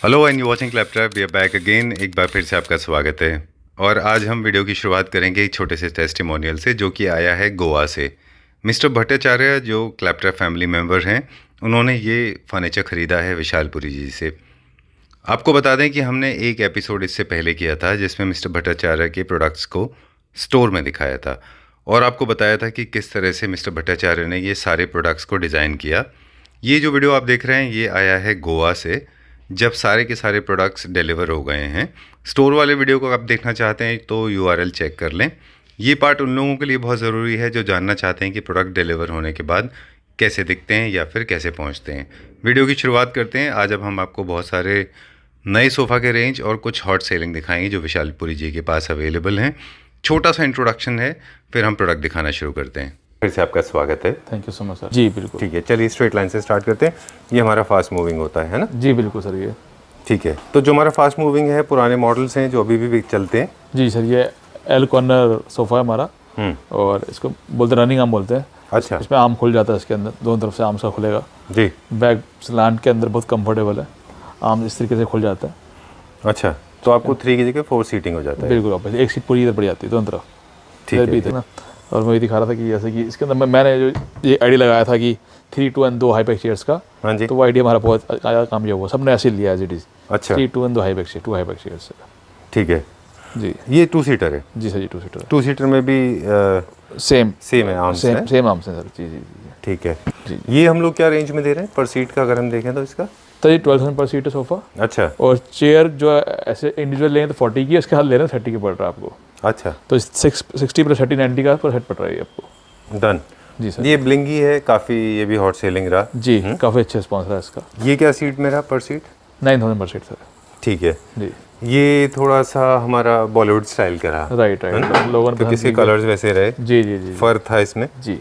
Hello and you watching Claptrap, we are back again. एक बार फिर से आपका स्वागत है। और आज हम वीडियो की शुरुआत करेंगे एक छोटे से टेस्टिमोनियल से जो कि आया है गोवा से। मिस्टर भट्टाचार्य जो क्लैपट्रैप फैमिली मेम्बर हैं, उन्होंने ये फर्नीचर ख़रीदा है विशालपुरी जी से। आपको बता दें कि हमने एक एपिसोड इससे पहले किया था जिसमें मिस्टर भट्टाचार्य के प्रोडक्ट्स को स्टोर में दिखाया था और आपको बताया था कि किस तरह से मिस्टर भट्टाचार्य ने ये सारे प्रोडक्ट्स को डिज़ाइन किया। ये जो वीडियो आप देख रहे हैं ये आया है गोवा से, जब सारे के सारे प्रोडक्ट्स डिलीवर हो गए हैं। स्टोर वाले वीडियो को आप देखना चाहते हैं तो URL चेक कर लें। ये पार्ट उन लोगों के लिए बहुत ज़रूरी है जो जानना चाहते हैं कि प्रोडक्ट डिलीवर होने के बाद कैसे दिखते हैं या फिर कैसे पहुंचते हैं। वीडियो की शुरुआत करते हैं। आज अब हम आपको बहुत सारे नए सोफ़ा के रेंज और कुछ हॉट सेलिंग दिखाएंगे जो विशालपुरी जी के पास अवेलेबल हैं। छोटा सा इंट्रोडक्शन है, फिर हम प्रोडक्ट दिखाना शुरू करते हैं। फिर से आपका स्वागत है। Thank you so much sir. जी बिल्कुल। ठीक है, चलिए स्ट्रेट लाइन से स्टार्ट करते हैं। ये हमारा फास्ट मूविंग होता है ना? जी बिल्कुल सर। ये ठीक है, तो जो हमारा फास्ट मूविंग है पुराने मॉडल्स हैं जो अभी भी चलते हैं। जी सर, ये एल कॉर्नर सोफ़ा है हमारा और इसको बोलते रनिंग आर्म बोलते हैं। अच्छा। इसमें आर्म खुल जाता है, इसके अंदर दोनों तरफ से आर्म सा खुलेगा जी। बैक स्लैंट के अंदर बहुत कंफर्टेबल है, आर्म इस तरीके से खुल जाता है। अच्छा, तो आपको 3 की जगह 4 सीटिंग हो जाता है। बिल्कुल, वापस एक सीट पूरी इधर पड़ जाती है दोनों तरफ। ठीक है, भी थे ना। और मैं ये दिखा रहा था कि जैसे कि इसके अंदर मैंने जो ये आइडिया लगाया था कि 3 2 and 2 हाई बैक चेयर्स का। हाँ जी। तो वो आइडिया हमारा बहुत कामयाब हुआ, सबने ऐसे लिया एज इट इज़। अच्छा। 3 2 and 2 high back chair, 2 high back chairs. ठीक है जी। ये 2 सीटर है? जी सर, जी 2 सीटर। 2 सीटर में भी सेम है आर्म्स है? सेम आर्म्स हैं सर। जी जी जी। ठीक है जी। ये हम लोग क्या रेंज में दे रहे हैं पर सीट का, अगर हम देखें तो इसका? तो ये 12,000 पर सीट है सोफ़ा। अच्छा। और चेयर जो है ऐसे इंडिविजुअल लें तो 40 की, इसके हाथ ले रहे हैं 30 की पड़ रहा है आपको। अच्छा। तो 60 प्लस 30 90 का पर सेट पड़ रहा है आपको। डन। जी सर। ये ब्लिंगी है काफ़ी, ये भी हॉट सेलिंग रहा। जी काफ़ी अच्छा रिस्पॉन्स रहा इसका। ये क्या सीट में रहा पर सीट? 9,000 पर सीट सर। ठीक है जी। ये थोड़ा सा हमारा बॉलीवुड स्टाइल का रहा। राइट लोगों ने तो किसके कलर्स वैसे रहे? जी जी जी। फर था इसमें। जी।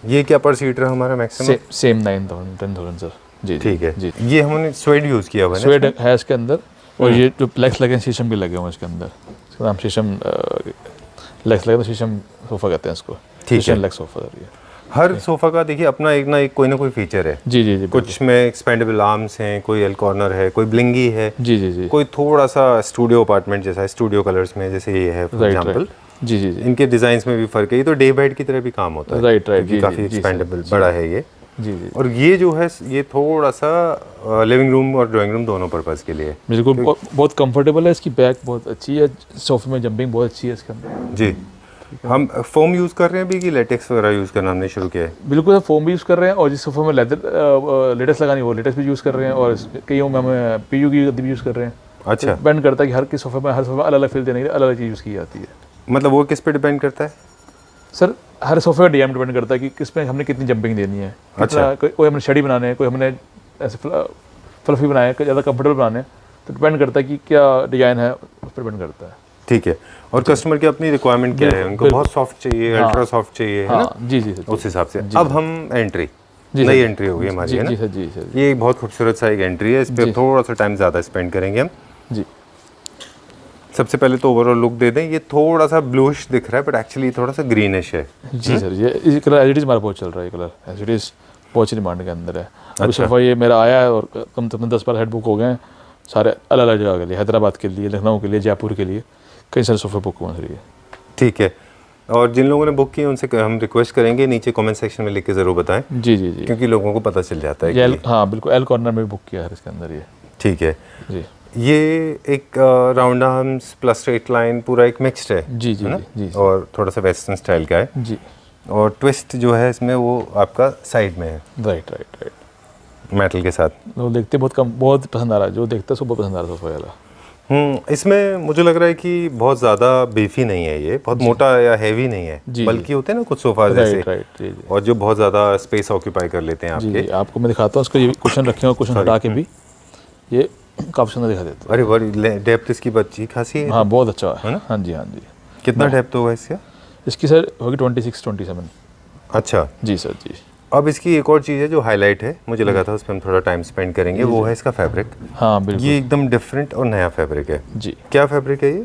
ये क्या पर सीट रहा हमारा मैक्सिमम? Same 9,000 10,000 sir. जी ठीक है जी। ये हमने स्वेड यूज़ किया हुआ है। स्वेड है इसके अंदर और ये जो लेग्स लगे हैं शीशम भी लगे हुए हैं इसके अंदर। इसका नाम शीशम लेग्स लगे तो शीशम सोफ़ा कहते हैं इसको। ठीक है। लेग सोफ़ा सर ये। हर सोफ़ा का देखिए अपना एक ना कोई फीचर है। जी जी जी। कुछ में एक्सपेंडेबल आर्म्स हैं, कोई एल कॉर्नर है, कोई ब्लिंगी है। जी जी जी। कोई थोड़ा सा स्टूडियो अपार्टमेंट जैसा है, स्टूडियो कलर्स में जैसे ये है फॉर एग्जांपल। जी जी जी। इनके डिजाइन्स में भी फर्क है। ये तो डे बेड की तरह भी काम होता है। राइट क्योंकि काफ़ी एक्सपेंडेबल बड़ा है ये। जी जी। और ये जो है ये थोड़ा सा लिविंग रूम और ड्राइंग रूम दोनों पर्पज़ के लिए बिल्कुल बहुत कंफर्टेबल है। इसकी बैक बहुत अच्छी है, सोफे में जंपिंग बहुत अच्छी है इसके अंदर। जी। हम फोम यूज़ कर रहे हैं अभी कि लेटेक्स वगैरह यूज़ करना हमने शुरू किया है? बिल्कुल सर, फोम भी यूज़ कर रहे हैं और जिस सोफे में लेटेक्स लगानी वो लेटेक्स भी यूज़ कर रहे हैं और कईयों में हमें PU की गद्दी भी यूज़ कर रहे हैं। अच्छा। डिपेंड करता है कि हर किस सोफे में अलग अलग फील देने के लिए अलग अलग चीज़ यूज़ की जाती है। मतलब वो किस पे डिपेंड करता है सर? हर सोफे का डिजाइन डिपेंड करता है कि किस में हमने कितनी जंपिंग देनी है। अच्छा। कोई हमने शेडी बनाने हैं, कोई हमने ऐसे फ्लफी बनाए, ज़्यादा कंफर्टेबल बनाने हैं, तो डिपेंड करता है कि क्या डिज़ाइन है, उस पर डिपेंड करता है। ठीक है। और कस्टमर की अपनी रिक्वायरमेंट क्या है? उनको बहुत सॉफ्ट चाहिए, अल्ट्रा सॉफ्ट चाहिए, है ना? जी जी सर। उस हिसाब से अब हम नई एंट्री होगी हमारी, है ना? जी सर। जी सर। ये बहुत खूबसूरत सा एक एंट्री है। इस पर थोड़ा सा टाइम ज़्यादा स्पेंड करेंगे हम। जी। सबसे पहले तो ओवरऑल लुक दे दें। ये थोड़ा सा ब्लूइश दिख रहा है बट एक्चुअली थोड़ा सा ग्रीनिश है। जी सर। ये कलर एज इट इज़ हमारा बहुत चल रहा है। ये कलर एज इट इज़ बहुत डिमांड के अंदर है। अभी सोफा ये मेरा आया है और कम से कम 10-12 हेड बुक हो गए हैं, सारे अलग अलग जगह के लिए, हैदराबाद के लिए, लखनऊ के लिए, जयपुर के लिए, कई सारे सोफे बुक हुए हैं। ठीक है। और जिन लोगों ने बुक किए उनसे हम रिक्वेस्ट करेंगे नीचे कमेंट सेक्शन में लिख के ज़रूर बताएं। जी जी जी। क्योंकि लोगों को पता चल जाता है। हाँ बिल्कुल, एल कॉर्नर में भी बुक किया है इसके अंदर ये। ठीक है जी। ये एक round arms plus straight line पूरा एक मिक्स्ड है। जी जी जी। और थोड़ा सा वेस्टर्न स्टाइल का है। जी। और ट्विस्ट जो है इसमें वो आपका साइड में है। राइट मेटल के साथ। लोग देखते बहुत पसंद आ रहा है, जो देखता है सुबह पसंद आ रहा है सोफा वाला। इसमें मुझे लग रहा है कि बहुत ज़्यादा बीफी नहीं है, ये बहुत मोटा या हैवी नहीं है, बल्कि होते हैं ना कुछ सोफा जैसे। राइट। और जो बहुत ज़्यादा स्पेस ऑक्यूपाई कर लेते हैं आपके। जी, आपको मैं दिखाता हूँ उसको। ये क्वेश्चन रखे हुए, क्वेश्चन हटा के भी ये काफ़ी सुंदर दिखा देता है। अरे बड़ी डेप्थ इसकी बच्ची खासी है। हाँ बहुत अच्छा है ना? हाँ जी हाँ जी। कितना डेप्थ होगा इसका? इसकी सर होगी 26-27। अच्छा जी सर। जी। अब इसकी एक और चीज़ है जो हाईलाइट है, मुझे लगा था उस पर हम थोड़ा टाइम स्पेंड करेंगे, वो है इसका फैब्रिक। हाँ बिल्कुल, ये एकदम डिफरेंट और नया फैब्रिक है। जी। क्या फैब्रिक है ये?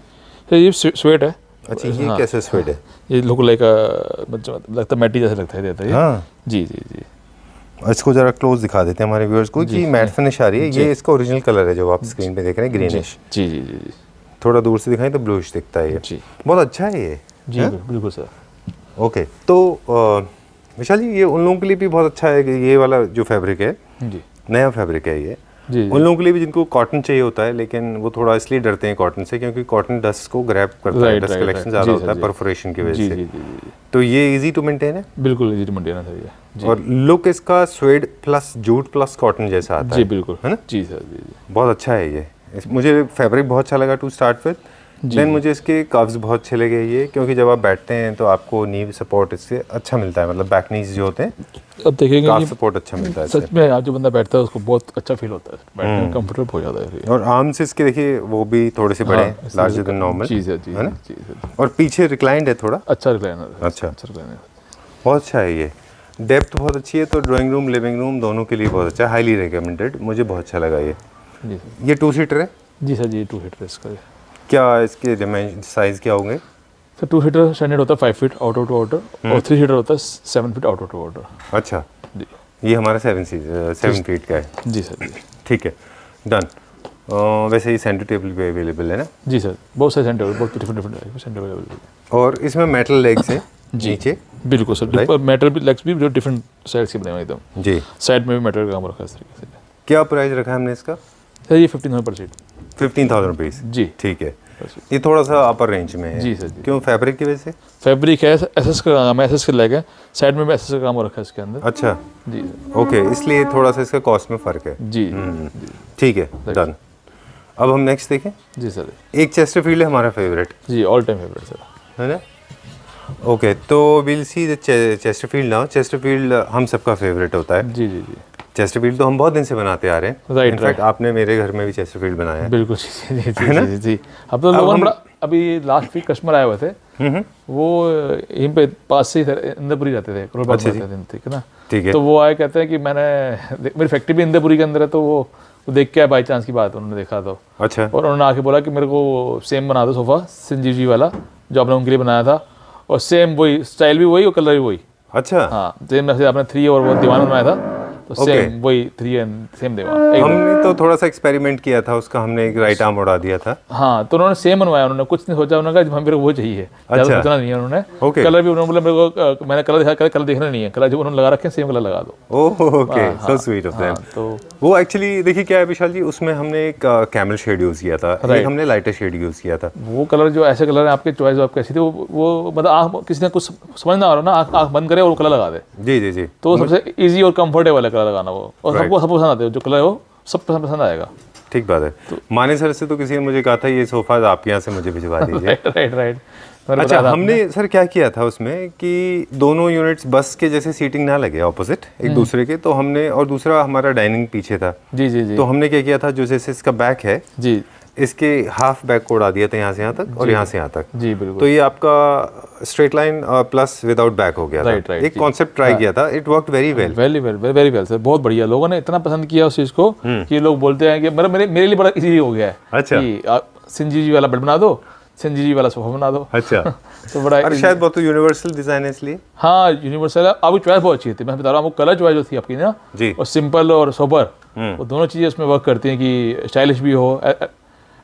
तो ये स्वेट है। अच्छा, ये कैसे स्वेट है? ये लोग लाइक लगता है मैटी जैसा लगता है देता है। हाँ जी जी जी। इसको जरा क्लोज दिखा देते हैं हमारे व्यूअर्स को कि मैट फिनिश आ रही है। ये इसका ओरिजिनल कलर है जो आप स्क्रीन पे देख रहे हैं, ग्रीनिश। जी जी जी जी, थोड़ा दूर से दिखाएं तो ब्लूइश दिखता है ये जी बहुत अच्छा है ये। जी बिल्कुल सर। ओके, तो विशाल जी ये उन लोगों के लिए भी बहुत अच्छा है कि ये वाला जो फैब्रिक है जी नया फैब्रिक है ये। जी उन लोगों के लिए भी जिनको कॉटन चाहिए होता है, लेकिन वो थोड़ा इसलिए डरते हैं कॉटन से क्योंकि कॉटन डस्ट को ग्रैब करता है, डस्ट कलेक्शन ज़्यादा होता है परफोरेशन की वजह जी से। जी जी, तो ये इजी टू मेंटेन है, बिल्कुल इजी टू मेंटेन है सर ये जी। और लुक इसका swayed plus jute plus cotton जैसा आता जी है, बिल्कुल है ना? जी सर जी जी बहुत अच्छा है ये। मुझे फैब्रिक बहुत अच्छा लगा टू स्टार्ट विद। देन मुझे इसके कव्स बहुत अच्छे लगे ये, क्योंकि जब आप बैठते हैं तो आपको नी सपोर्ट इससे अच्छा मिलता है, मतलब बैक नीज जो होते हैं अब देखेंगे काफ कि सपोर्ट अच्छा मिलता है सच इससे। में आज जो बंदा बैठता है उसको बहुत अच्छा फील होता है, बैठने में कंफर्टेबल हो जाता है ये। और आर्म्स इसके देखिए वो भी थोड़े से बड़े हैं, लार्जर देन नॉर्मल, जी सर जी है ना? जी सर, और पीछे रिक्लाइंड है थोड़ा, अच्छा रिक्लाइनर है, अच्छा रिक्लाइनर बहुत अच्छा है ये। डेप्थ बहुत अच्छी है, तो ड्राइंग रूम लिविंग रूम दोनों के लिए बहुत अच्छा है, हाईली रिकमेंडेड, मुझे बहुत अच्छा लगा ये। जी सर। ये 2 सीटर है, जी सर जी 2 सीटर इसका ये। क्या इसके डिमेंशन साइज़ क्या होंगे? सर 2 सीटर स्टैंडर्ड होता है 5 फीट आउटर टू आउटर, और 3 सीटर होता है 7 फीट आउटर टू आउटर। अच्छा, जी ये हमारा 7 फीट का है। जी सर जी ठीक है, डन। वैसे ही सेंटर टेबल पे अवेलेबल है ना? जी सर, बहुत सारे सेंटर बहुत डिफरेंट सेंटर अवेलेबल है। और इसमें मेटल लेग्स हैं नीचे, बिल्कुल सर, मेटल भी लेग्स भी जो डिफरेंट साइड से बने हुए एकदम, जी। साइड में भी मेटल का काम रखा है इस तरीके से। क्या प्राइस रखा है हमने इसका? सर ये 1500 पर सीट। 15,000 रुपीज़, जी ठीक है। ये थोड़ा सा अपर रेंज में है। जी सर जी। क्यों, फैब्रिक की वजह से? फैब्रिक है, एसएस का काम है, एसएस के लेग है, साइड में भी एसएस का काम हो रखा है इसके अंदर। अच्छा, जी सर। ओके, इसलिए थोड़ा सा इसका कॉस्ट में फ़र्क है। जी ठीक है, डन। अब हम नेक्स्ट देखें। जी सर एक चेस्टरफील्ड है हमारा फेवरेट, जी, ऑल टाइम फेवरेट सर। है ना? ओके, तो will see the Chesterfield now. Chesterfield हम सबका फेवरेट होता है। जी जी जी चेस्टरफील्ड तो हम बहुत दिन से बनाते आ रहे हैं। राइट, इनफैक्ट आपने मेरे घर में भी चेस्टरफील्ड बनाया है। बिल्कुल जी जी जी जी जी। अब तो लोगों ने बड़ा, अभी लास्ट वीक कस्टमर आए हुए थे, वो यहीं पे पास से ही थे, इंदरपुरी रहते थे, करोल बाग में रहते थे, ठीक है ना? ठीक है, तो वो आए, कहते हैं कि मैंने, मेरी फैक्ट्री भी इंदरपुरी के अंदर है, तो वो देख के आए, बाई चांस की बात उन्होंने देखा तो, अच्छा, और उन्होंने आके बोला कि मेरे को सेम बना दो सोफ़ा संजीव जी वाला जो आपने उनके लिए बनाया था, और सेम वही स्टाइल भी वही और कलर भी वही। अच्छा। हाँ, सेम जैसे आपने 3 और वो दीवान बनवाया था, तो सेम वही 3 एंड सेम दीवान। हमने तो थोड़ा सा एक्सपेरिमेंट किया था उसका, हमने एक राइट आर्म उड़ा दिया था। हाँ, तो उन्होंने सेम बनवाया, उन्होंने कुछ नहीं सोचा, उन्होंने कहा मेरे को वो चाहिए, ज़्यादा सोचना नहीं है उन्होंने। Okay. कलर भी उन्होंने बोला मेरे को, मैंने कलर दिखा, कलर देखना नहीं है, कलर जो उन्होंने लगा रखे हैं सेम कलर लगा दो। Oh okay, so sweet of them. तो वो एक्चुअली देखिए क्या है विशाल जी, उसमें हमने एक कैमल शेड यूज़ किया था, एक हमने लाइटर शेड यूज़ किया था। वो कलर जो ऐसे कलर है आपके चॉइस आपकी ऐसी थी, वो मतलब आँख किसी ने कुछ समझ ना आ रहा ना, आँख बंद करे और वो कलर लगा दे, जी जी जी, तो सबसे ईजी और कंफर्टेबल है कलर लगाना वो, और सबको सब पसंद आते हैं जो कलर है, वो सब पसंद आएगा। ठीक बात है। माने सर से तो किसी ने मुझे कहा था ये सोफ़ा आपके यहाँ से मुझे भिजवा दीजिए। Right right. अच्छा, हमने सर क्या किया था उसमें कि दोनों यूनिट्स बस के जैसे सीटिंग ना लगे ऑपोजिट एक दूसरे के, तो हमने, और दूसरा हमारा डाइनिंग पीछे था, जी जी जी, तो हमने क्या किया था, जो जैसे इसका बैक है जी इसके हाफ बैक को उड़ा दिया था, यहाँ से यहाँ तक और यहाँ से यहाँ तक। जी बिल्कुल। तो ये आपका straight line plus without back हो गया था। राइट, एक कॉन्सेप्ट ट्राई किया था, it worked very well, very well sir, बहुत बढ़िया। लोगों ने इतना पसंद किया उस चीज़ को कि लोग बोलते हैं कि मेरे लिए बड़ा इजी हो गया है। अच्छा, कि संजीव जी वाला बेड बना दो, संजीव जी वाला सोफा बना दो। अच्छा। तो बड़ा, और शायद बहुत यूनिवर्सल डिजाइन है इसलिए। हाँ यूनिवर्सल है। आपकी चॉइस बहुत अच्छी थी, मैं बता रहा हूँ, वो कलर चॉइस जो थी आपकी ना जी, और सिंपल और सोबर, वो दोनों चीज़ें उसमें वर्क करती हैं कि स्टाइलिश भी हो,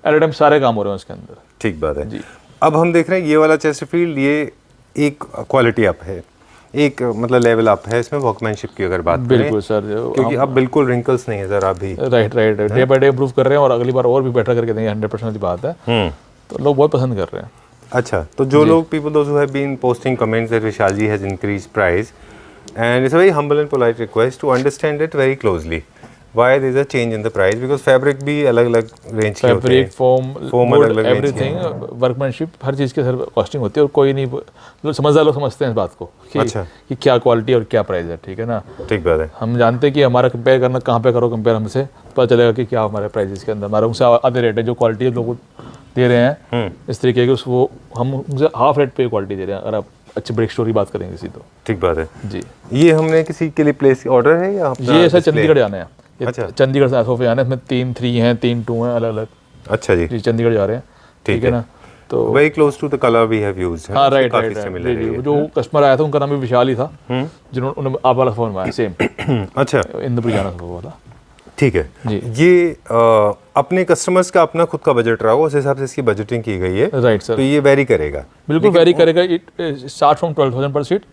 एलिडेंट, सारे काम हो रहे हैं उसके अंदर। ठीक बात है जी। अब हम देख रहे हैं ये वाला चेस्टरफील्ड, ये एक क्वालिटी अप है, एक मतलब लेवल अप है इसमें वर्कमैनशिप की अगर बात करें। बिल्कुल सर, क्योंकि अब बिल्कुल रिंकल्स नहीं है सर अभी। Right right, day by day improve कर रहे हैं और अगली बार और भी बेटर करके देंगे, 100% की बात है। तो लोग बहुत पसंद कर रहे हैं। अच्छा, तो जो लोग people those who have been posting comments that Vishal ji has increased price, and it's a very humble and polite request to understand it very closely why there is a change in the price, because fabric भी अलग-अलग range के होते हैं, fabric, foam अलग-अलग range के everything, workmanship, हर चीज़ की सर कॉस्टिंग होती है, और कोई नहीं, लोग समझदार लोग समझते हैं इस बात को कि, अच्छा, कि क्या क्वालिटी और क्या प्राइस है, ठीक है ना? ठीक बात है। हम जानते हैं कि हमारा कंपेयर करना, कहाँ पे करो कंपेयर, हमसे पता चलेगा कि क्या हमारे प्राइजेस के अंदर हमारे उनसे आधे रेट है, जो क्वालिटी लोग दे रहे हैं इस तरीके की, वो हम उनसे हाफ रेट पे क्वालिटी दे रहे हैं, अगर आप अच्छी ब्रेक स्टोरी बात करेंगे किसी तो। ठीक बात है जी, ये हमने किसी के लिए प्लेस ऑर्डर है या ये सर चंडीगढ़ जाने हैं। अच्छा, चंडीगढ़ से सोफे आने हैं, इसमें 3 3 हैं, 3 2 हैं, अलग अलग। अच्छा जी, जी चंडीगढ़ जा रहे हैं, ठीक है ना? तो very close to the colour we have used. हाँ राइट जो कस्टमर आया था उनका नाम भी विशाल ही था, जिन्होंने आप वाला फ़ोन मंगाया सेम। अच्छा, इंद्रपुर जाना था वो वाला। ठीक है जी। ये अपने कस्टमर्स का अपना खुद का बजट रहा हो, उस हिसाब से इसकी बजटिंग की गई है। राइट सर, तो ये वेरी करेगा, बिल्कुल वेरी करेगा। इट स्टार्ट फ्रॉम 12,000 पर सीट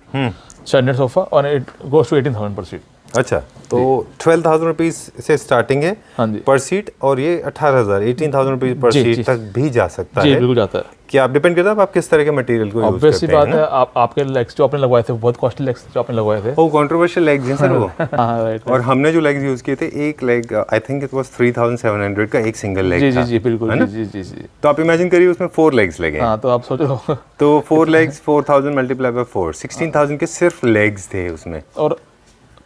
स्टैंडर्ड सोफा और इट गोज टू 18,000 पर सीट। अच्छा, तो 12,000 रुपीज़ से स्टार्टिंग है हाँ जी पर सीट, और ये 18,000 रुपीज़ पर सीट तक भी जा सकता जी है। बिल्कुल जाता है। क्या आप डिपेंड करता है आप किस तरह के मटेरियल को यूज ऑब्वियस सी करते बात हैं है। आपके लेग्स जो आपने लगवाए थे बहुत कॉस्टली लेग्स जो आपने लगवाए थे। वो कंट्रोवर्शियल लेग्स हैं सर वो। हाँ राइट। और हमने जो लेग्स यूज किए थे, एक leg I think it was 3,700 का एक सिंगल लेग जी था। जी जी बिल्कुल, है ना? जी जी जी। तो आप इमेजिन करिए उसमें 4 लेग्स लगे हैं। हाँ तो आप सोचो तो 4 लेग्स 4,000 मल्टीप्लाई बाय 4 16,000 के सिर्फ लेग्स थे उसमें। और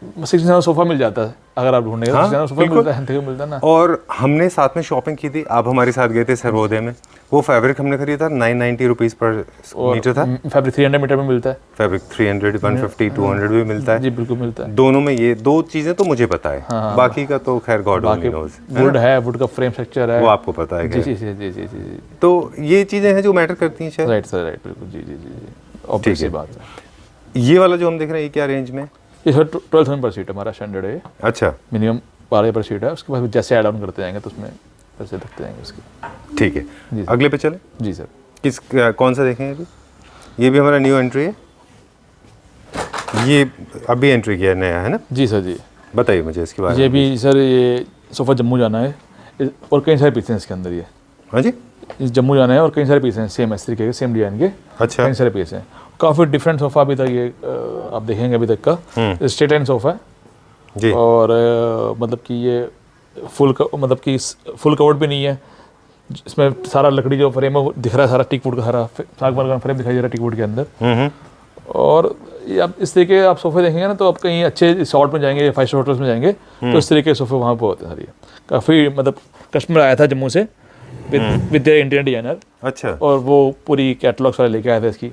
16,000 सोफा मिल जाता है अगर आप ढूंढेंगे। हाँ, 16,000 सोफा बिल्कुल। मिलता है ना। और हमने साथ में शॉपिंग की थी, आप हमारे साथ गए थे सर्वोदय में, वो फैब्रिक हमने खरीदा 990 रुपीज़ पर मीटर था। फैब्रिक 300 मीटर में मिलता है। फैब्रिक 300 150 200 भी मिलता है जी बिल्कुल मिलता है। दोनों में। ये 2 चीज़ें तो मुझे पता है, बाकी का तो खैर गॉड ओनली नोज। वुड है, वुड का फ्रेम स्ट्रक्चर है, वो आपको पता है। जी खैर। जी जी जी जी। तो ये चीज़ें हैं जो मैटर करती हैं शायद। राइट सर राइट बिल्कुल, जी जी जी ऑब्वियस सी बात है। ये वाला जो हम देख रहे हैं ये क्या रेंज में? ये सर 12,000 पर सीट हमारा स्टैंडर्ड है। अच्छा, मिनिमम 12 पर सीट है, उसके बाद जैसे ऐड ऑन करते जाएंगे तो उसमें पैसे लगते जाएंगे उसके। ठीक है, अगले पे चले। जी सर। किस कौन सा देखेंगे अभी? ये भी हमारा न्यू एंट्री है, ये अभी एंट्री किया नया है ना? जी सर जी। बताइए मुझे इसके बारे में। ये भी सर ये सोफ़ा जम्मू जाना है और कई सारे पीस हैं इसके अंदर। ये हाँ जी, इस जम्मू जाना है और कई सारे पीस हैं सेम इस तरीके के, सेम डिजाइन के। अच्छा, कई सारे पीस हैं, काफ़ी डिफरेंट सोफ़ा अभी तक ये आप देखेंगे अभी तक का स्ट्रेट लाइन सोफ़ा है जी। और मतलब कि ये मतलब कि फुल कवर्ड भी नहीं है। इसमें सारा लकड़ी जो फ्रेम है वो दिख रहा है, सारा टीक वुड का सारा सागवान का फ्रेम दिखाई दे रहा है टीक वुड के अंदर। और ये आप इस तरीके आप सोफ़े देखेंगे ना तो आप कहीं अच्छे रिसॉर्ट में जाएंगे या 5 स्टार होटल्स में जाएंगे तो इस तरीके के सोफ़े वहाँ पर होते हैं सर। ये काफ़ी मतलब कस्टमर आया था जम्मू से विद देयर इंटीरियर डिजाइनर। अच्छा, और वो पूरी कैटलॉग सारे लेके आए थे इसकी,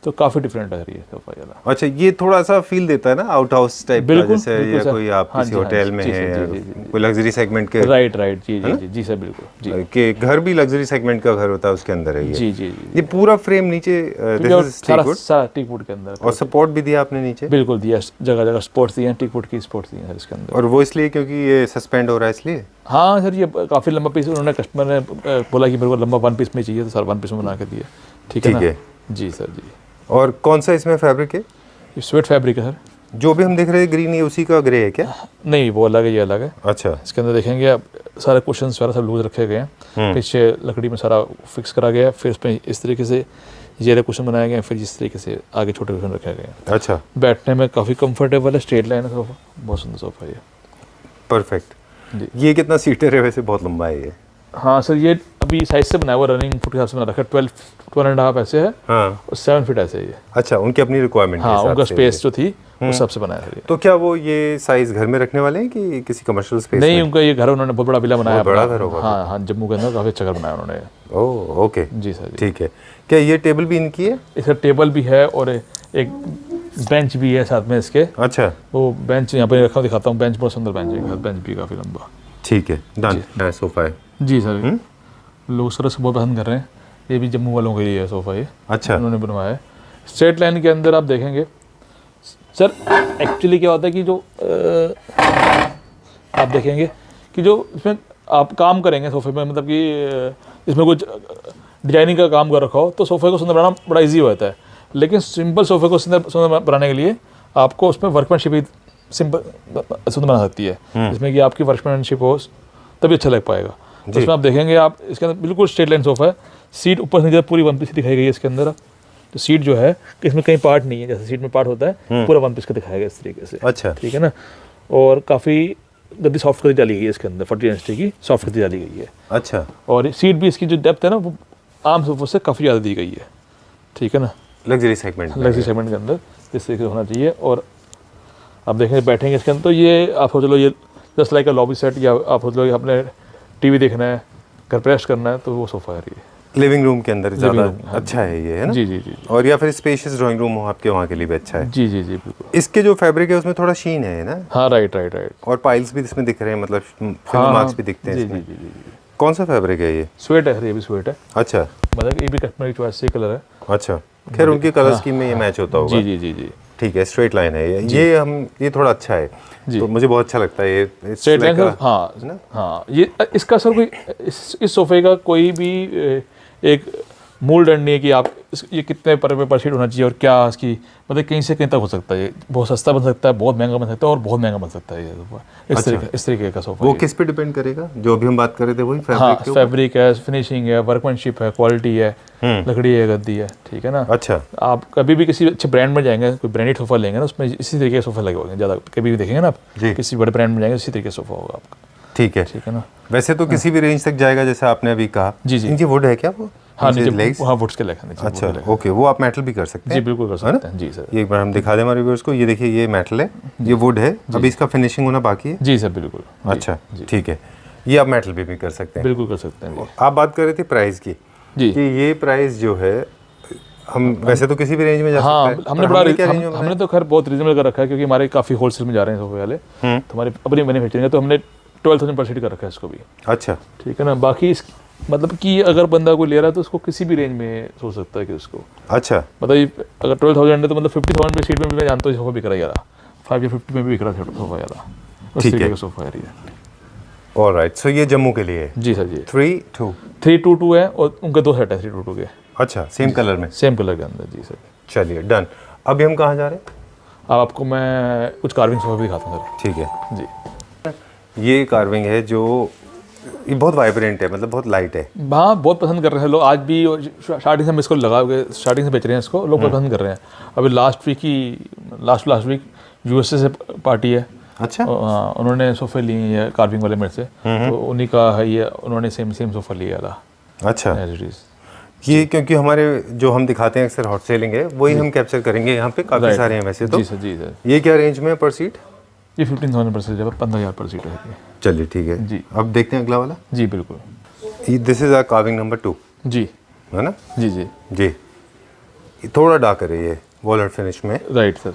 तो काफ़ी डिफरेंट है ये सोफ़ा ज़्यादा। अच्छा, ये थोड़ा सा फील देता है ना आउट हाउस टाइप का, बिल्कुल, जैसे बिल्कुल या सर। कोई आप हाँ किसी जी, हाँ होटल जी, में जी है सर, या जी, जी, जी। कोई लग्जरी सेगमेंट के। राइट राइट जी जी जी जी सर बिल्कुल जी कि घर भी लग्जरी सेगमेंट का घर होता है उसके अंदर है ये। जी जी जी। ये पूरा फ्रेम नीचे दिस इज सारा टीक वुड सारा टीक वुड के अंदर और सपोर्ट भी दिया आपने नीचे। बिल्कुल दिया, जगह जगह स्पोर्ट्स दिए हैं, टीक वुड की स्पोर्ट्स दिए हैं सर इसके अंदर। और वो इसलिए क्योंकि ये सस्पेंड हो रहा है इसलिए। हाँ सर, ये काफ़ी लंबा पीस उन्होंने कस्टमर ने बोला कि मेरे को लंबा 1 पीस में चाहिए, तो सर 1 पीस में बना के दिए। ठीक है ना? जी सर जी। और कौन सा इसमें फैब्रिक है? ये स्वेट फैब्रिक है सर। जो भी हम देख रहे हैं ग्रीन, ये उसी का ग्रे है क्या? नहीं वो अलग है, ये अलग है। अच्छा, इसके अंदर देखेंगे आप सारे कुशन सारा सब लूज रखे गए हैं, पीछे लकड़ी में सारा फिक्स करा गया है, फिर इसमें इस तरीके से ये कुशन बनाए गए हैं, फिर इस तरीके से आगे छोटे कुशन रखे गए हैं। अच्छा, बैठने में काफ़ी कंफर्टेबल है, स्ट्रेट लाइन है सोफा, बहुत सुंदर सोफा है ये। परफेक्ट जी। ये कितना सीटर है वैसे? बहुत लंबा है ये। हाँ सर, ये अभी साइज से बनाया हुआ, रनिंग फुट के हिसाब से बना रखा है। 12.5 ऐसे है हाँ, और 7 फीट ऐसे है ये। अच्छा, उनकी अपनी रिक्वायरमेंट हाँ, उनका स्पेस जो थी उस सब से बनाया है ये। तो क्या वो ये साइज घर में रखने वाले हैं कि किसी कमर्शियल स्पेस नहीं, में? उनका ये घर उन्होंने बहुत बड़ा विला बनाया, बहुत बड़ा अपना। घर होगा। हाँ हाँ, जम्मू के अंदर काफ़ी अच्छा घर बनाया उन्होंने। ओह ओके, जी सर जी। ठीक है। क्या ये टेबल भी इनकी है? इसका टेबल भी है और एक बेंच भी है साथ में इसके। अच्छा, वो बेंच यहाँ पे रखा दिखाता हूँ, बेंच बहुत सुंदर बेंच है, बेंच भी काफ़ी लंबा। ठीक है, डन। सोफा है जी सर, लोग सर इसको बहुत पसंद कर रहे हैं। ये भी जम्मू वालों के लिए है सोफ़ा, ये अच्छा, उन्होंने बनवाया है। स्ट्रेट लाइन के अंदर आप देखेंगे सर, एक्चुअली क्या होता है कि जो आप देखेंगे कि जो इसमें आप काम करेंगे सोफे में, मतलब कि इसमें कुछ डिजाइनिंग का काम कर रखा हो तो सोफे को सुंदर बनाना बड़ा इजी हो जाता है। लेकिन सिंपल सोफे को सुंदर बनाने के लिए आपको उसमें वर्कमैनशिप भी सिंपल सुंदर बना सकती है, जिसमें कि आपकी वर्कमैनशिप हो तभी अच्छा लग पाएगा। तो इसमें आप देखेंगे आप इसके अंदर बिल्कुल स्ट्रेट लाइन सोफा है, सीट ऊपर से नीचे पूरी 1 पीस दिखाई गई है इसके अंदर। तो सीट जो है इसमें कहीं पार्ट नहीं है, जैसे सीट में पार्ट होता है पूरा 1 पीस का दिखाया गया इस तरीके से। अच्छा, ठीक है ना? और काफ़ी गद्दी सॉफ्ट गद्दी डाली गई है इसके अंदर, 40 इंच की सॉफ्ट गद्दी डाली गई है। अच्छा, और सीट भी इसकी जो डेप्थ है ना वो आम सोफों से काफ़ी ज़्यादा दी गई है। ठीक है ना? लग्जरी सेगमेंट के अंदर इस तरीके से होना चाहिए। और आप देखेंगे बैठेंगे इसके अंदर तो ये आप सोच लो ये जस्ट लाइक अ लॉबी सेट, या आप सोच लो अपने टीवी देखना है, घर पे रेस्ट करना है, तो वो सोफ़ा है ये। लिविंग रूम के अंदर ज़्यादा हाँ, अच्छा है ये, है ना? जी जी जी। और या फिर स्पेशियस ड्राइंग रूम हो आपके, वहाँ के लिए भी अच्छा है। जी जी जी बिल्कुल। इसके जो फैब्रिक है उसमें थोड़ा शीन है ना? हाँ राइट राइट राइट। और पाइल्स भी इसमें दिख रहे हैं, मतलब हाँ मार्क्स भी दिखते हैं जी इसमें। जी जी जी। कौन सा फैब्रिक है ये? स्वेट है, ये भी स्वेट है। अच्छा मतलब ये भी कस्टमर की चॉइस से कलर है। अच्छा, खैर उनकी कलर स्कीम में ये मैच होता होगा। जी जी जी जी। ठीक है, स्ट्रेट लाइन है ये थोड़ा अच्छा है, तो मुझे बहुत अच्छा लगता है ये स्ट्रेट लाइन। हाँ हाँ, ये इसका सर कोई इस सोफे का कोई भी एक मूल दंड नहीं है कि आप ये कितने पर शीट होना चाहिए और क्या इसकी, मतलब कहीं से कहीं तक हो सकता है। ये बहुत सस्ता बन सकता है, बहुत महंगा बन सकता है और बहुत महंगा बन सकता है ये सोफा। इस तरीके का सोफा। वो किस पे डिपेंड करेगा? जो अभी हम बात कर रहे थे वही फैब्रिक? हाँ, फैब्रिक है, फिनिशिंग है, वर्कमैनशिप है, क्वालिटी है, लकड़ी है, गद्दी है, ठीक है ना। अच्छा, आप कभी भी किसी अच्छे ब्रांड में जाएंगे, कोई ब्रांडेड सोफा लेंगे ना, उसमें इसी तरीके के सोफा लगे होंगे ज़्यादा। कभी भी देखेंगे ना आप, किसी बड़े ब्रांड में जाएंगे इसी तरीके का सोफा होगा आपका। ठीक है ना। वैसे तो किसी भी रेंज तक जाएगा जैसे आपने अभी कहा। जी जी। इनकी वुड है क्या वो? हाँ नीचे, हाँ वुड्स के लेग हैं। अच्छा ओके, वो आप मेटल भी कर सकते हैं? जी बिल्कुल कर सकते हैं। जी सर, ये एक बार हम दिखा दें हमारे व्यूअर्स को। ये देखिए, ये मेटल है, ये वुड है, अभी इसका फिनिशिंग होना बाकी है। जी सर बिल्कुल। अच्छा ठीक है, ये आप मेटल भी कर सकते हैं? बिल्कुल कर सकते हैं। आप बात कर रहे थे प्राइस की जी, कि ये प्राइस जो है हम वैसे तो किसी भी रेंज में जा सकते हैं। हमने बड़ा हमने तो खैर बहुत रीजनेबल कर रखा है, क्योंकि हमारे काफ़ी होलसेल में जा रहे हैं सोफे वाले, तो हमारी अपनी मैन्युफैक्चरिंग है, तो हमने 12,000 पर शीट कर रखा है इसको भी। अच्छा ठीक है ना। बाकी इस मतलब कि अगर बंदा कोई ले रहा है तो उसको किसी भी रेंज में सोच सकता है कि उसको, अच्छा मतलब अगर 12,000 है तो मतलब 50,000 पे शीट में मैं जानता हूँ सोफा बिक रहा है यार, 5 या 50 में भी बिक रहा है सोफा यार, उस तरीके का सोफा है ये। ऑलराइट, सो ये जम्मू के लिए है? जी सर जी। 322 है और उनके 2 सेट है 322 के। अच्छा, सेम कलर में? सेम कलर के अंदर। जी सर। चलिए डन। अभी हम कहाँ जा रहे हैं? अब आपको मैं कुछ कार्विंग सोफा भी दिखाता हूँ सर। ठीक है जी। ये कार्विंग है जो ये बहुत वाइब्रेंट है, मतलब बहुत लाइट है। हाँ, बहुत पसंद कर रहे हैं लोग आज भी, स्टार्टिंग से हम इसको लगा के स्टार्टिंग से बेच रहे हैं इसको, लोग पसंद कर रहे हैं। अभी लास्ट वीक यूएसए से पार्टी है। अच्छा। हाँ, उन्होंने सोफे लिए हैं कार्विंग वाले मेरे से, तो उन्हीं का है ये, उन्होंने सेम सोफा लिया था। अच्छा, ये क्योंकि हमारे जो हम दिखाते हैं अक्सर हॉट सेलिंग है, वही हम कैप्चर करेंगे यहाँ पे। काफ़ी सारे हैं वैसे तो। जी सर जी सर। ये क्या रेंज में है पर सीट? ये 15,000 पर सीट है, 15,000 पर सीट है। चलिए ठीक है जी। अब देखते हैं अगला वाला। जी बिल्कुल। This is a carving number 2। जी, है ना? जी जी जी। थोड़ा डार्कर है ये वॉलट फिनिश में। राइट सर,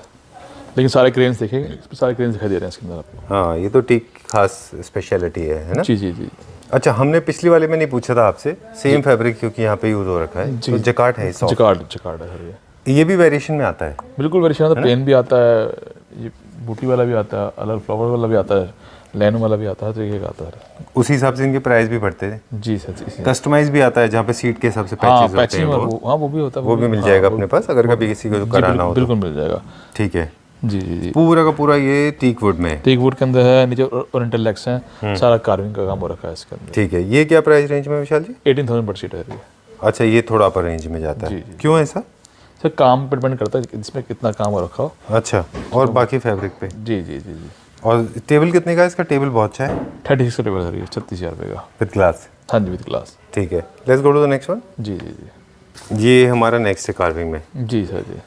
लेकिन सारे क्रेन्स देखेंगे, सारे क्रेन्स दिखाई दे रहे हैं इसके अंदर आपको। हाँ, ये तो टीक खास स्पेशलिटी है ना? जी जी जी। अच्छा, हमने पिछली वाले में नहीं पूछा था आपसे, सेम फैब्रिक क्योंकि यहाँ पे यूज हो रखा है, तो जकार्ड है। जकार्ड है सर। ये भी वेरिएशन में आता है? बिल्कुल वेरिएशन आता है, प्लेन भी आता है, ये बूटी वाला भी आता है, अलग फ्लावर वाला भी आता है, लाइन वाला भी आता है, तरीके का आता है। उसी हिसाब से इनके प्राइस भी बढ़ते हैं? जी सर। कस्टमाइज भी आता है जहाँ पे सीट के हिसाब से पैचेस होते हैं वो भी होता है, वो भी मिल जाएगा अपने पास अगर कभी किसी को कराना हो। बिल्कुल मिल जाएगा। ठीक है जी जी जी। पूरा का पूरा ये टीक वुड में? टीक वुड के अंदर है, नीचे ओरिएंटल लेग्स हैं, सारा कार्विंग का काम हो रखा है इसके अंदर। ठीक है, ये क्या प्राइस रेंज में विशाल जी? 18,000 पर सीट है। अच्छा, ये थोड़ा अपर रेंज में जाता है। क्यों ऐसा? सर काम पर डिपेंड करता है इसमें कितना काम हो रखा हो। अच्छा, और बाकी फैब्रिक पे? जी जी जी जी। और टेबल कितने का है इसका? टेबल बहुत अच्छा है। 36 का टेबल है, 36,000 रुपये का विद ग्लास? हाँ जी, विद ग्लास। ठीक है, let's go to the next one. जी जी जी। ये हमारा नेक्स्ट है कार्विंग में। जी सर जी।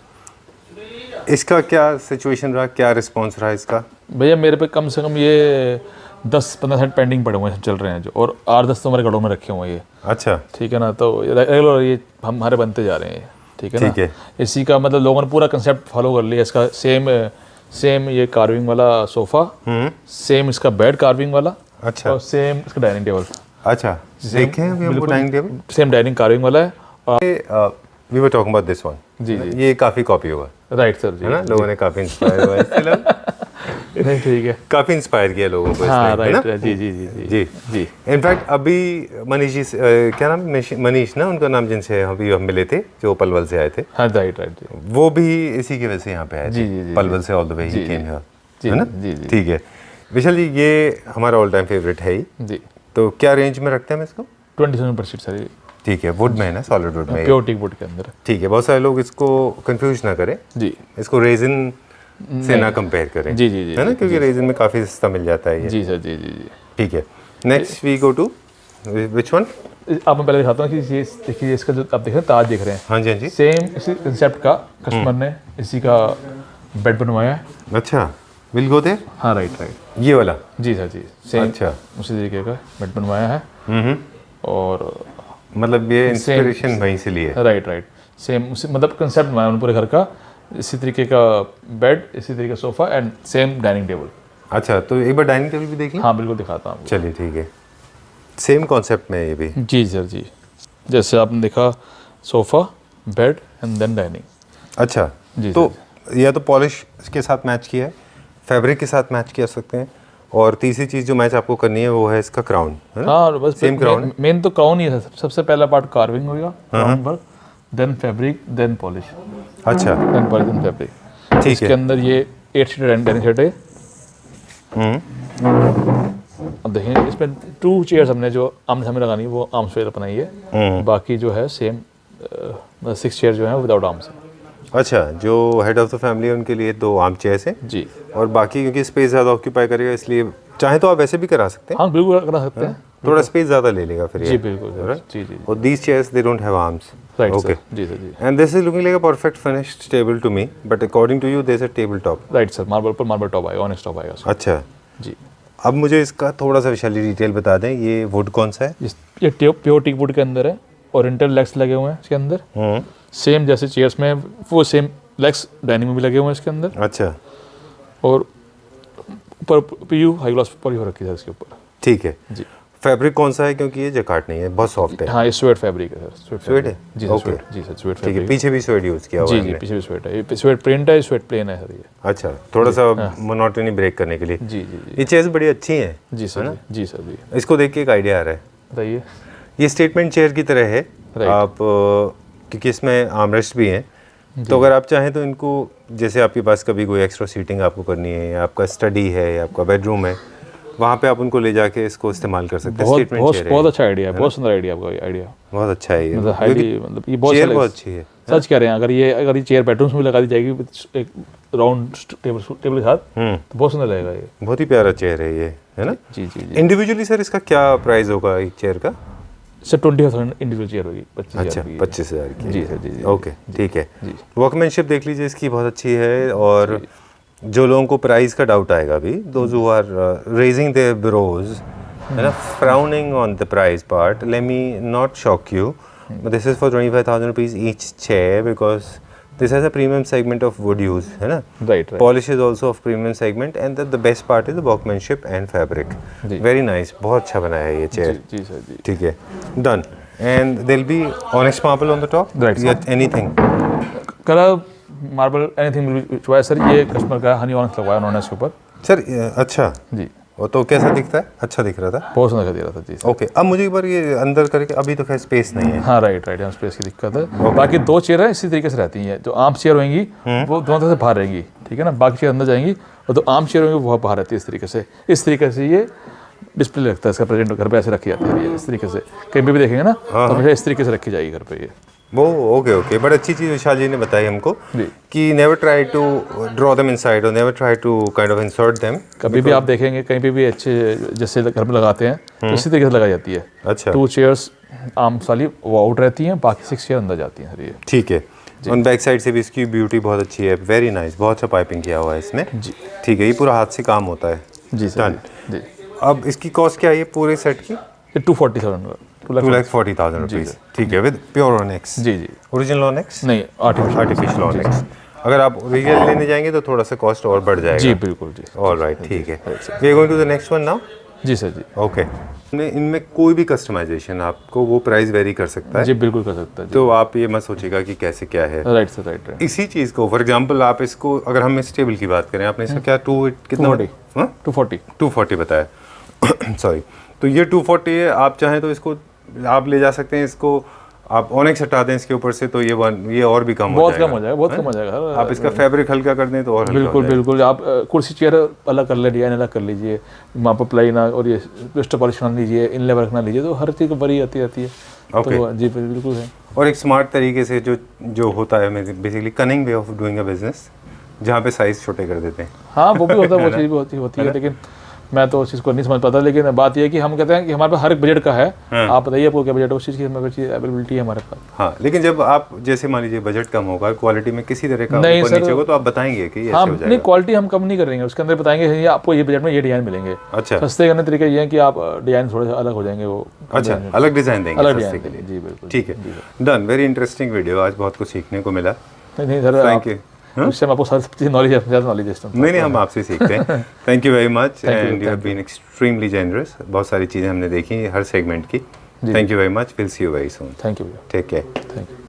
इसका क्या सिचुएशन रहा, क्या रिस्पॉन्स रहा इसका? भैया मेरे पे कम से कम ये 10-15 सेट पेंडिंग पड़े हुए हैं, चल रहे हैं जो, और 8-10 तो हमारे घरों में रखे हुए हैं ये। अच्छा, ठीक है ना। तो रेगुलर ये हमारे बनते जा रहे हैं, ठीक है ना। ठीक है, इसी का मतलब लोगों ने पूरा कंसेप्ट फॉलो कर लिया इसका। सेम ये कार्विंग वाला सोफा, सेम इसका बेड कार्विंग वाला। अच्छा, और सेम इसका डाइनिंग टेबल। अच्छा, देखें अभी हमको dining table, same dining carving वाला है। We were talking about this one. जी जी, ये काफ़ी कॉपी होगा। राइट सर जी, है ना। लोगों ने काफ़ी इंस्पायर हुआ है। ठीक है, काफ़ी इंस्पायर किया लोगों को। हाँ राइट, जी जी जी जी जी। इनफैक्ट अभी मनीष जी, क्या नाम, मनीष ना उनका नाम, जिनसे अभी हम मिले थे, जो पलवल से आए थे। हाँ राइट राइट, वो भी इसी की वजह से यहाँ पे आए थे, पलवल से all the way he came here, है ना। जी जी, ठीक है विशाल जी, ये हमारा ऑल टाइम फेवरेट है ही जी। तो क्या रेंज में रखते हैं हम इसको? 20,000 पर सीट सर। ठीक है, वुड में है ना, सॉलिड वुड में, प्योर टीक वुड के अंदर। ठीक है, बहुत सारे लोग इसको कंफ्यूज ना करें जी, इसको रेजिन से ना कंपेयर करें। जी जी जी, है ना, क्योंकि रेजिन में काफ़ी सस्ता मिल जाता है ये। जी सर जी जी जी। ठीक है, next we go to which one? आप मैं पहले दिखाता हूँ कि ये देखिए, इसका जो आप देख रहे हैं ताज देख रहे हैं। हाँ जी हाँ जी, सेम इसी कंसेप्ट का कस्टमर ने इसी का बेड बनवाया है। अच्छा, विल गो देयर। हाँ राइट राइट, ये वाला? जी सर जी, सेम। अच्छा, उसी तरीके का बेड बनवाया है। और मतलब ये इंस्पिरेशन वहीं से लिए? राइट राइट, सेम मतलब कंसेप्ट बनाया उन्होंने पूरे घर का, इसी तरीके का बेड, इसी तरीके का sofa and same dining table. अच्छा, तो एक बार डाइनिंग टेबल भी देखिए। हाँ बिल्कुल दिखाता हूँ। चलिए ठीक है, सेम कॉन्सेप्ट में है ये भी। जी सर जी, जैसे आपने देखा sofa, bed and then dining. अच्छा जी तो या तो पॉलिश के साथ मैच किया है, फैब्रिक के साथ मैच कर सकते हैं, और तीसरी चीज़ जो मैच आपको करनी है वो है इसका क्राउन, है ना? हाँ बस सेम क्राउन। मेन तो क्राउन ही है। सबसे पहला पार्ट कार्विंग होगा, crown work, then fabric, then polish, अच्छा देन पॉलिश, देन फैब्रिक। ठीक इसके है। अंदर ये 8 सीटर डाइनिंग सेट है। अब देखें इसमें 2 चेयर्स हमने जो आमने सामने लगानी है वो आर्म्स पे बनाई है, बाकी जो है सेम 6 चेयर जो है विदाउट आर्म्स है। अच्छा, जो हेड ऑफ द फैमिली है उनके लिए 2 आर्म चेयर्स हैं, जी, और बाकी क्योंकि स्पेस ज़्यादा ऑक्यूपाई करेगा इसलिए चाहे तो आप वैसे भी करा सकते हैं। हाँ बिल्कुल करा सकते हैं। थोड़ा स्पेस ज़्यादा ले लेगा फिर ये। जी बिल्कुल सर, जी जी और these chairs they don't have arms. Right Okay. Sir, जी सर जी And this is looking like a perfect finished table to me, but according to you there's a tabletop. Right sir. Marble पर marble top आएगा, honest top आएगा उसका। अच्छा, जी, अब मुझे इसका थोड़ा सा विशाली डिटेल बता दें, ये वुड कौन सा है? ये प्योर टीक वुड के अंदर है, ओरिएंटल लेग्स लगे हुए हैं इसके अंदर, सेम जैसे चेयर्स में वो सेम लेग्स डाइनिंग में भी लगे हुए हैं इसके अंदर, अच्छा और ऊपर पीयू हाई ग्लॉस पॉलिश हो रखी है इसके ऊपर। ठीक है। जी, फैब्रिक कौन सा है, क्योंकि ये जैकार्ड नहीं है, बहुत सॉफ्ट है। हाँ ये स्वेट फैब्रिक है सर। स्वेट है? जी सर, Okay. स्वेट, जी सर स्वेट ठीक है, फैब्रिक। पीछे भी स्वेट यूज़ किया हुआ जी है जी, हमने। पीछे भी स्वेट है, ये स्वेट प्रिंट है, स्वेट प्लेन है सर ये। अच्छा, थोड़ा सा मोनोटनी ब्रेक करने के लिए। जी जी जी ये चेयर्स बड़ी अच्छी हैं, जी सर, जी सर जी। इसको देख के एक आइडिया आ रहा है। बताइए। ये स्टेटमेंट चेयर की तरह है। Right. आप क्योंकि इसमें आर्मरेस्ट भी हैं, तो अगर आप चाहें तो इनको, जैसे आपके पास कभी कोई एक्स्ट्रा सीटिंग आपको करनी है, या आपका स्टडी है, या आपका बेडरूम है, वहाँ पे आप उनको ले जाके इसको इस्तेमाल कर सकते हैं। बहुत स्टेटमेंट बहुत चेयर बहुत अच्छा आइडिया है, बहुत सुंदर आइडिया आपका ये आइडिया। बहुत अच्छा है ये, मतलब हाईली, मतलब ये बहुत चेयर अच्छा बहुत अच्छी है। सच कह रहे हैं। अगर ये चेयर बेडरूम्स में लगा दी जाएगी एक राउंड टेबल के साथ, तो बहुत सुंदर लगेगा ये। बहुत ही प्यारा चेयर है ये, है ना? जी जी जी। इंडिविजुअली सर इसका क्या प्राइस होगा एक चेयर का? सर 20,000 इंडिविजुअल चेयर होगी, 25,000 अच्छा, की। 25,000 की। जी सर, जी जी। ओके, ठीक है। जी। वर्कमैनशिप देख लीजिए इसकी बहुत अच्छी है, और जो लोगों को प्राइस का डाउट आएगा अभी, those who are raising their brows, है ना, frowning on the price part, let me not shock you, but this is for 25,000 rupees each chair, because this has a premium segment of wood use, है ना? Right. Polish is also of premium segment, and the best part is the workmanship and fabric. जी। Very nice, बहुत अच्छा बनाया है ये chair. जी sir जी। ठीक है, done. And there'll be onyx marble on the top. Right, sir. Yet anything. Colour marble anything choice sir. ये customer का हनी ऑनेस्ट लगवाया उन्होंने इसके ऊपर। सर अच्छा, जी, वो तो कैसा दिखता है? अच्छा दिख रहा था। बहुत सुंदर दे रहा था जी सर। ओके, अब मुझे एक बार ये अंदर करके, अभी तो खैर स्पेस नहीं है। हाँ राइट राइट, यहाँ स्पेस की दिक्कत है। बाकी 2 चेयर है इसी तरीके से रहती हैं। जो आर्म चेयर होंगी वो दोनों तरफ से बाहर रहेंगी, ठीक है ना? बाकी चेयर अंदर जाएंगी, और जो आर्म चेयर होंगी वो बाहर रहती है। इस तरीके से ये डिस्प्ले लगता है इसका। प्रेजेंट घर पे ऐसे रखी जाती है ये, इस तरीके से कहीं पे भी देखेंगे ना, तो हमेशा इस तरीके से रखी जाएगी घर पे ये। वो ओके, बट अच्छी चीज़ विशाल जी ने बताई हमको जी। कि never try to draw them inside, और never try to kind of insert them. कभी भी आप देखेंगे कहीं पे भी अच्छे जैसे घर में लगाते हैं तो इसी तरीके से लगाई जाती है। अच्छा, 2 चेयर्स आर्म वाली वो आउट रहती हैं, बाकी 6 चेयर अंदर जाती हैं सर ये। ठीक है। ऑन बैक साइड से भी इसकी ब्यूटी बहुत अच्छी है, वेरी नाइस, बहुत अच्छा पाइपिंग किया हुआ है इसमें। जी ठीक है, ये पूरा हाथ से काम होता है। जी सर Done. जी। अब इसकी कॉस्ट क्या है ये पूरे सेट की? ये 240,000 2,40,000 रुपीज़। ठीक है, विद प्योर ऑनेक्स। जी जी। ओरिजिनल ऑनेक्स नहीं, आर्टिफिशियल ऑनेक्स। अगर आप ओरिजिनल लेने जाएंगे तो थोड़ा सा कॉस्ट और बढ़ जाएगा। जी बिल्कुल जी। ऑल राइट, ठीक है। We are going to the next one now. जी सर जी। ओके, इनमें कोई भी कस्टमाइजेशन आपको वो प्राइस वेरी कर सकता है, जी बिल्कुल कर सकता है। तो आप ये मत सोचिएगा कि कैसे क्या है। Right sir, right. इसी चीज़ को फॉर एग्जांपल आप इसको, अगर हम इस टेबल की बात करें, आपने इसका क्या कितना 240 240 बताया सॉरी, तो ये 240 है। आप चाहें तो इसको आप ले जा सकते हैं, इसको आप ऑनेक्स हटा दें इसके ऊपर से, तो ये और भी कम हो बहुत जाएगा। कम हो जाएगा, बहुत कम हो जाएगा। आप इसका फैब्रिक हल्का कर दें तो और हल्का बिल्कुल हो जाएगा। बिल्कुल। आप कुर्सी चेयर अलग कर ले, डिजाइन अलग कर लीजिए, वहाँ पर प्लाई ना, और ये प्लास्टर पॉलिश बना लीजिए, इनले वर्क ना लीजिए, तो हर चीज़ बड़ी आती रहती है। Okay. तो जी बिल्कुल है। और एक स्मार्ट तरीके से जो होता है basically cunning way of doing a business, जहाँ पे साइज छोटे कर देते हैं। हाँ वो भी होता है, वो चीज़ भी होती है, लेकिन मैं तो उस चीज़ को नहीं समझ पाता। लेकिन बात यह है कि हम कहते हैं कि हमारे पास हर एक बजट का है। आप बताइए आपको क्या बजट है, उस चीज़ की हमारे पास अवेलेबिलिटी है हमारे पास। हाँ, लेकिन जब आप जैसे मान लीजिए बजट कम होगा, क्वालिटी में किसी तरह का नहीं ऊपर सर, नीचे होगा, तो आप बताएंगे कि ये हाँ ऐसे हो नहीं, जाएगा। क्वालिटी हम कम नहीं करेंगे, उसके अंदर बताएंगे ये आपको ये बजट में ये डिजाइन मिलेंगे। अच्छा सस्ते करने तरीका ये है कि आप डिजाइन थोड़े से अलग हो जाएंगे, वो अच्छा, अलग डिजाइन देंगे अलग सस्ते डिजाइन के लिए। जी बिल्कुल। ठीक है, डन। वेरी इंटरेस्टिंग वीडियो, आज बहुत कुछ सीखने को मिला। नहीं सर, थैंक यू। उससे मैं आपको सारी सब चीज़ नॉलेज ज़्यादा नॉलेज देता हूँ। नहीं हम आपसे सीखते हैं। Thank you very much Thank you, and you have thank been extremely generous. बहुत सारी चीज़ें हमने देखी हर सेगमेंट की। Thank you very much, will see you very soon. Thank you भैया, टेक केयर। Thank you.